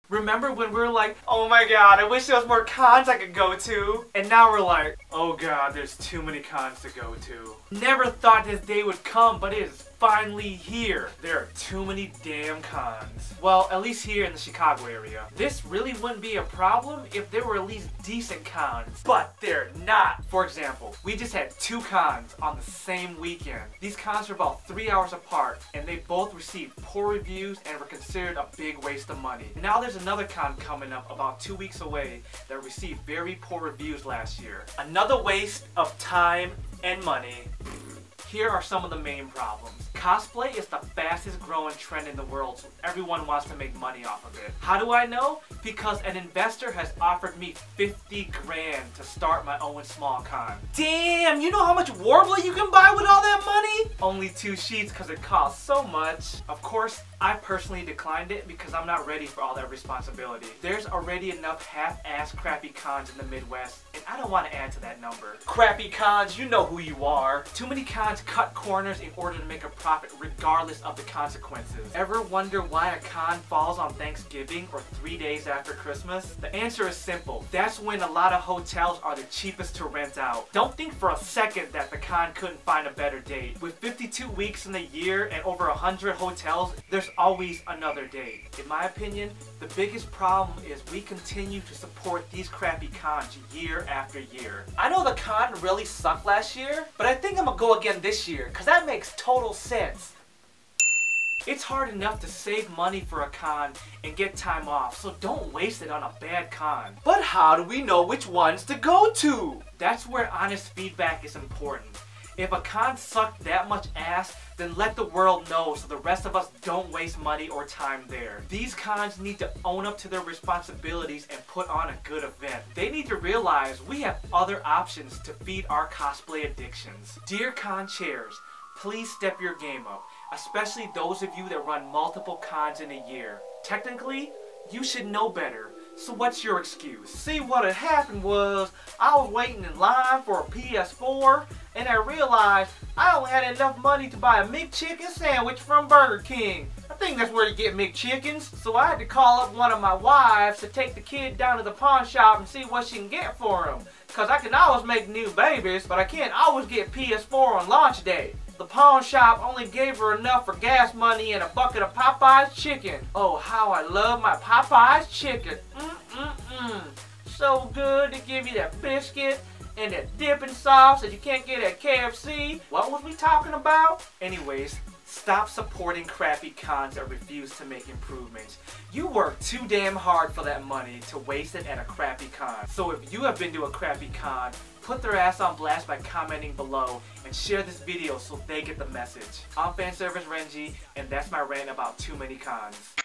Remember when we were like, oh my god, I wish there was more cons I could go to? And now we're like, oh god, there's too many cons to go to. Never thought this day would come, but it is finally here. There are too many damn cons. Well, at least here in the Chicago area. This really wouldn't be a problem if there were at least decent cons, but they're not. For example, we just had 2 cons on the same weekend. These cons were about 3 hours apart, and they both received poor reviews and were considered a big waste of money. Now there's another con coming up about 2 weeks away that received very poor reviews last year. Another waste of time and money. Here are some of the main problems. Cosplay is the fastest growing trend in the world, so everyone wants to make money off of it. How do I know? Because an investor has offered me 50 grand to start my own small con. Damn, you know how much Warbler you can buy with all that money? Only 2 sheets because it costs so much. Of course, I personally declined it because I'm not ready for all that responsibility. There's already enough half-ass crappy cons in the Midwest, and I don't want to add to that number. Crappy cons, you know who you are. Too many cons cut corners in order to make a profit regardless of the consequences. Ever wonder why a con falls on Thanksgiving or 3 days after Christmas? The answer is simple. That's when a lot of hotels are the cheapest to rent out. Don't think for a second that the con couldn't find a better date. With 52 weeks in the year and over 100 hotels, there's always another date. In my opinion, the biggest problem is we continue to support these crappy cons year after year. I know the con really sucked last year, but I think I'm gonna go again this year because that makes total sense. It's hard enough to save money for a con and get time off, so don't waste it on a bad con. But how do we know which ones to go to? That's where honest feedback is important. If a con sucked that much ass, then let the world know so the rest of us don't waste money or time there. These cons need to own up to their responsibilities and put on a good event. They need to realize we have other options to feed our cosplay addictions. Dear con chairs, please step your game up, especially those of you that run multiple cons in a year. Technically, you should know better. So what's your excuse? See, what had happened was I was waiting in line for a PS4 and I realized I only had enough money to buy a McChicken sandwich from Burger King. I think that's where you get McChickens. So I had to call up one of my wives to take the kid down to the pawn shop and see what she can get for him. Cause I can always make new babies, but I can't always get PS4 on launch day. The pawn shop only gave her enough for gas money and a bucket of Popeye's chicken. Oh, how I love my Popeye's chicken. So good to give you that biscuit and that dipping sauce that you can't get at KFC. What was we talking about? Anyways, stop supporting crappy cons that refuse to make improvements. You work too damn hard for that money to waste it at a crappy con. So if you have been to a crappy con, put their ass on blast by commenting below and share this video so they get the message. I'm FanService Renji, and that's my rant about too many cons.